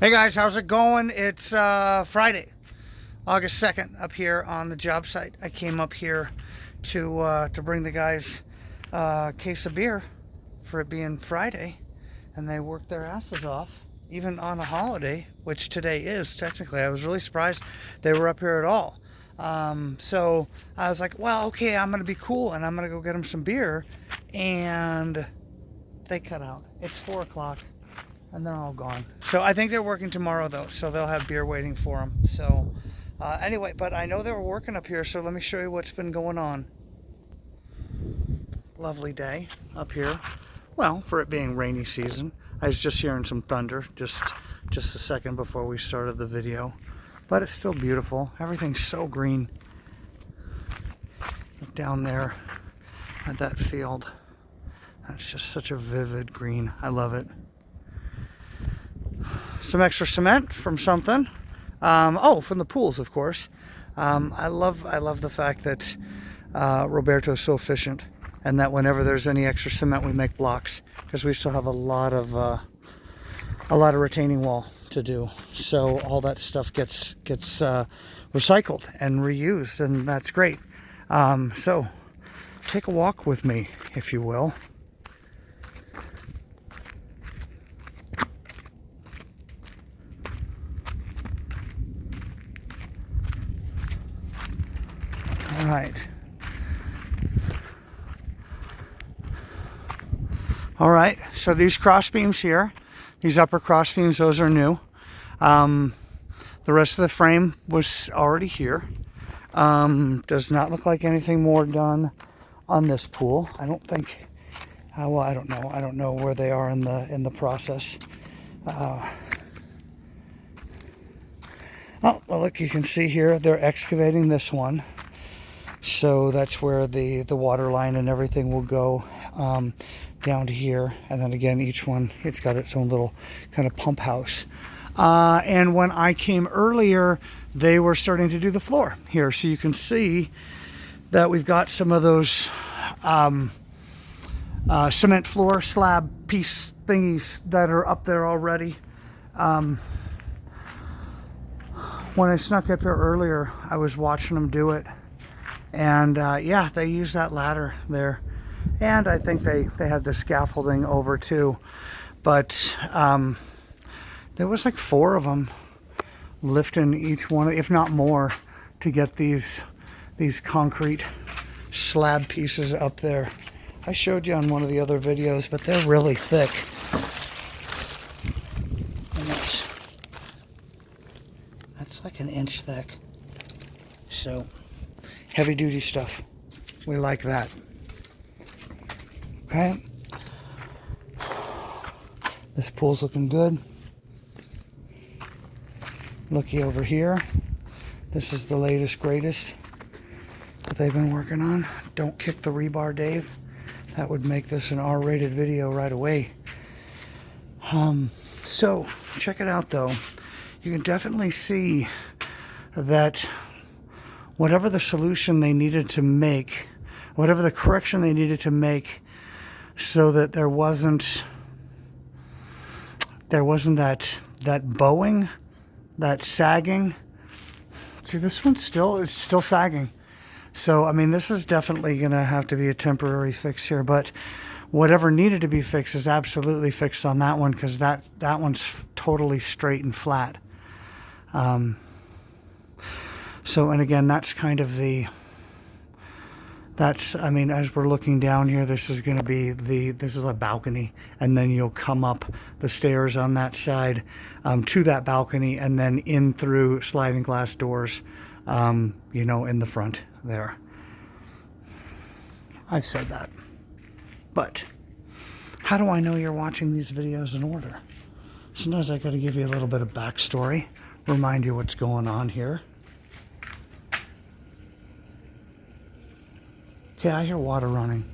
Hey guys, how's it going? It's Friday, August 2nd, up here on the job site. I came up here to bring the guys a case of beer for it being Friday, and they worked their asses off, even on a holiday, which today is technically. I was really surprised they were up here at all. So I was like, well, okay, I'm gonna be cool, and I'm gonna go get them some beer, and they cut out. It's 4 o'clock. And they're all gone. So I think they're working tomorrow though, so they'll have beer waiting for them. So anyway, but I know they were working up here, so let me show you what's been going on. Lovely day up here. Well, for it being rainy season. I was just hearing some thunder just a second before we started the video. But it's still beautiful. Everything's so green. Look down there at that field. That's just such a vivid green. I love it. Some extra cement from something. From the pools, of course. I love the fact that Roberto's so efficient, and that whenever there's any extra cement, we make blocks because we still have a lot of retaining wall to do. So all that stuff gets recycled and reused, and that's great. So take a walk with me, if you will. All right. All right, so these cross beams here, these upper cross beams, those are new. The rest of the frame was already here. Does not look like anything more done on this pool. I don't think, well, I don't know. I don't know where they are in the process. Well, look, you can see here, they're excavating this one. So that's where the water line and everything will go down to here. And then again, each one, it's got its own little kind of pump house. And when I came earlier, they were starting to do the floor here. So you can see that we've got some of those cement floor slab piece thingies that are up there already. When I snuck up here earlier, I was watching them do it. And yeah, they use that ladder there. And I think they had the scaffolding over too. But there was like 4 of them lifting each one, if not more, to get these concrete slab pieces up there. I showed you on one of the other videos, but they're really thick. And that's like an inch thick. So heavy duty stuff. We like that. Okay. This pool's looking good. Looky over here. This is the latest, greatest that they've been working on. Don't kick the rebar, Dave. That would make this an R-rated video right away. So check it out though. You can definitely see that whatever the solution they needed to make, whatever the correction they needed to make, so that there wasn't that bowing, that sagging. See, this one's still sagging. So I mean, this is definitely gonna have to be a temporary fix here, but whatever needed to be fixed is absolutely fixed on that one, because that one's totally straight and flat. So, and again, that's kind of I mean, as we're looking down here, this is going to be this is a balcony, and then you'll come up the stairs on that side to that balcony, and then in through sliding glass doors, in the front there. I've said that. But how do I know you're watching these videos in order? Sometimes I got to give you a little bit of backstory, remind you what's going on here. Okay, I hear water running.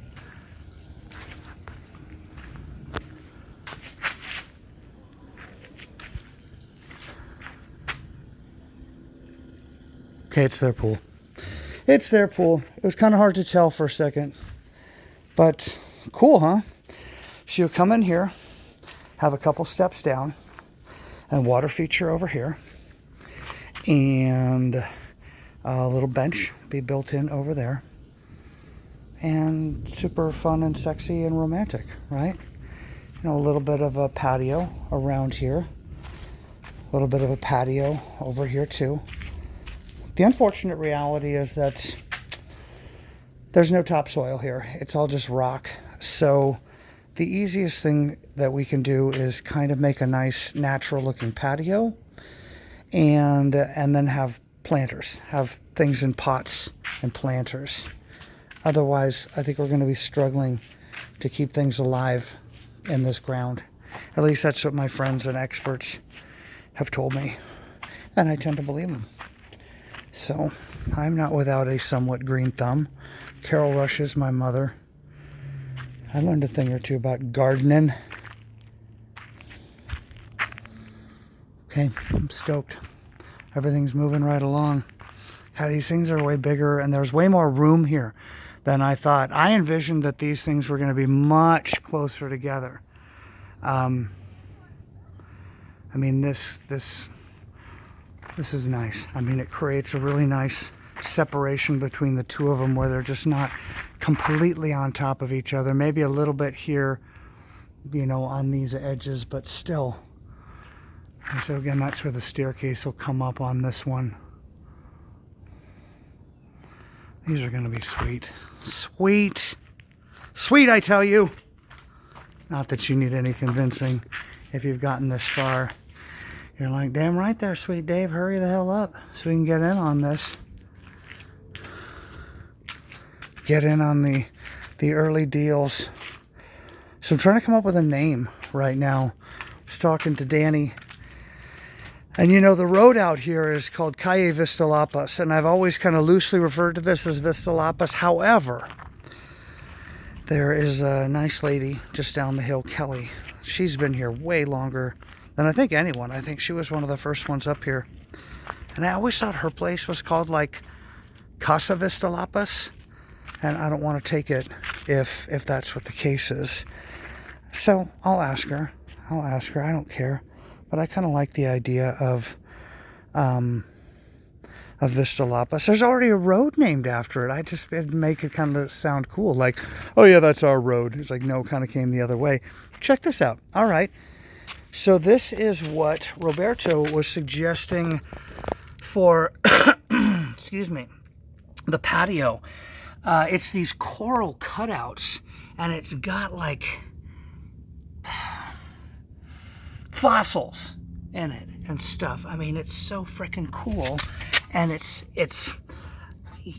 Okay, it's their pool. It's their pool. It was kind of hard to tell for a second. But cool, huh? So you'll come in here, have a couple steps down, And water feature over here. And a little bench be built in over there. And super fun and sexy and romantic, right? You know, a little bit of a patio around here. A little bit of a patio over here too. The unfortunate reality is that there's no topsoil here. It's all just rock. So the easiest thing that we can do is kind of make a nice natural looking patio and then have planters, have things in pots and planters. Otherwise, I think we're going to be struggling to keep things alive in this ground. At least that's what my friends and experts have told me, and I tend to believe them. So I'm not without a somewhat green thumb. Carol Rush is my mother. I learned a thing or two about gardening. Okay, I'm stoked. Everything's moving right along. God, these things are way bigger, and there's way more room here than I thought. I envisioned that these things were going to be much closer together. I mean, this is nice. I mean, it creates a really nice separation between the two of them where they're just not completely on top of each other. Maybe a little bit here, you know, on these edges, but still. And so again, that's where the staircase will come up on this one. These are going to be sweet. Sweet. Sweet, I tell you. Not that you need any convincing if you've gotten this far. You're like, damn right there, sweet Dave. Hurry the hell up so we can get in on this. Get in on the early deals. So I'm trying to come up with a name right now. I was talking to Danny. And you know, the road out here is called Calle Vistalapas. And I've always kind of loosely referred to this as Vistalapas. However, there is a nice lady just down the hill, Kelly. She's been here way longer than I think anyone. I think she was one of the first ones up here. And I always thought her place was called like Casa Vistalapas. And I don't want to take it if that's what the case is. So I'll ask her. I don't care. But I kind of like the idea of Vistalapas. There's already a road named after it. It'd make it kind of sound cool. Like, oh yeah, that's our road. It's like, no, kind of came the other way. Check this out. All right. So this is what Roberto was suggesting for, excuse me, the patio. It's these coral cutouts, and it's got like fossils in it and stuff. I mean, it's so freaking cool, and it's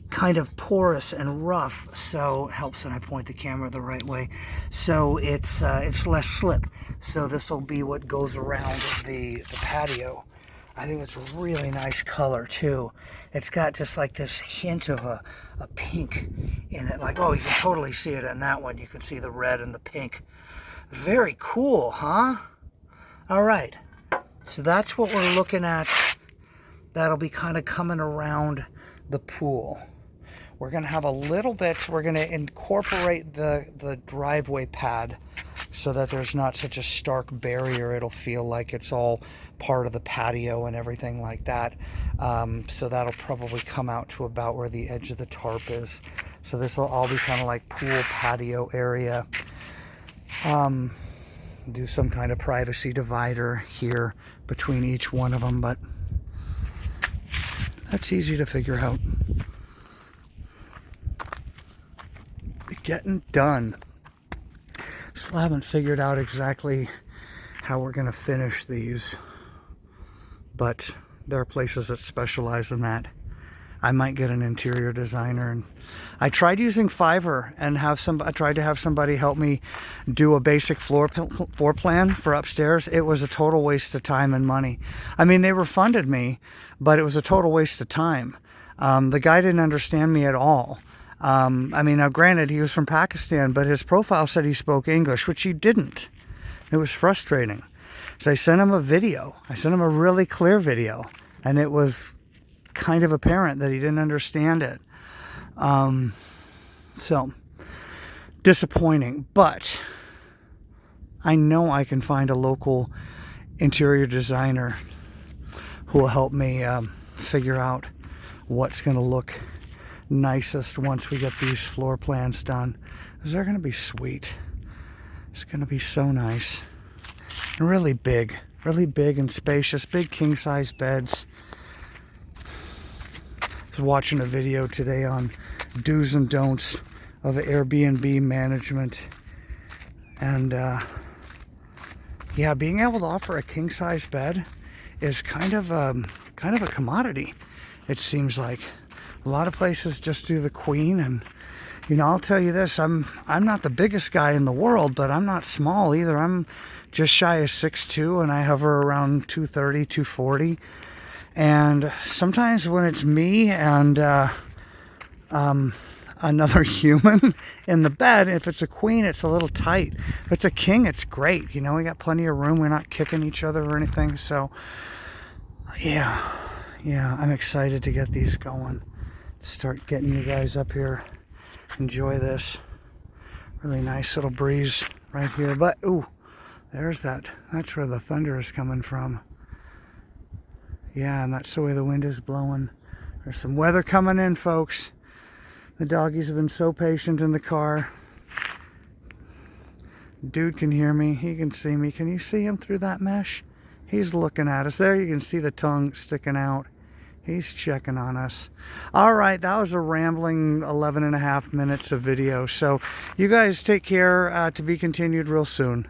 kind of porous and rough, so it helps when I point the camera the right way. So it's less slip. So this will be what goes around the patio. I think it's a really nice color too. It's got just like this hint of a pink in it. Like, oh, you can totally see it in that one. You can see the red and the pink. Very cool, huh? All right. So that's what we're looking at. That'll be kind of coming around the pool. We're going to have a little bit, we're going to incorporate the driveway pad so that there's not such a stark barrier. It'll feel like it's all part of the patio and everything like that. So that'll probably come out to about where the edge of the tarp is. So this will all be kind of like pool patio area. Do some kind of privacy divider here between each one of them, but that's easy to figure out. Getting done. Still haven't figured out exactly how we're going to finish these, but there are places that specialize in that. I might get an interior designer, and I tried using Fiverr and I tried to have somebody help me do a basic floor plan for upstairs. It was a total waste of time and money. I mean, they refunded me, but it was a total waste of time. The guy didn't understand me at all. I mean, now granted, he was from Pakistan, but his profile said he spoke English, which he didn't. It was frustrating. So I sent him a video. I sent him a really clear video, and it was kind of apparent that he didn't understand it. So disappointing, but I know I can find a local interior designer who will help me figure out what's going to look nicest once we get these floor plans done. Because they're going to be sweet. It's going to be so nice. And really big and spacious. Big king-size beds. I was watching a video today on do's and don'ts of Airbnb management. And yeah, being able to offer a king-size bed is kind of a commodity, it seems like. A lot of places just do the queen, and you know, I'll tell you this, I'm not the biggest guy in the world, but I'm not small either. I'm just shy of 6'2", and I hover around 230, 240. And sometimes when it's me and another human in the bed, if it's a queen, it's a little tight. If it's a king, it's great. You know, we got plenty of room. We're not kicking each other or anything. So, yeah, I'm excited to get these going. Start getting you guys up here. Enjoy this. Really nice little breeze right here. But, ooh, there's that. That's where the thunder is coming from. Yeah, and that's the way the wind is blowing. There's some weather coming in, folks. The doggies have been so patient in the car. Dude can hear me. He can see me. Can you see him through that mesh? He's looking at us. There you can see the tongue sticking out. He's checking on us. All right, that was a rambling 11 and a half minutes of video. So you guys take care. To be continued real soon.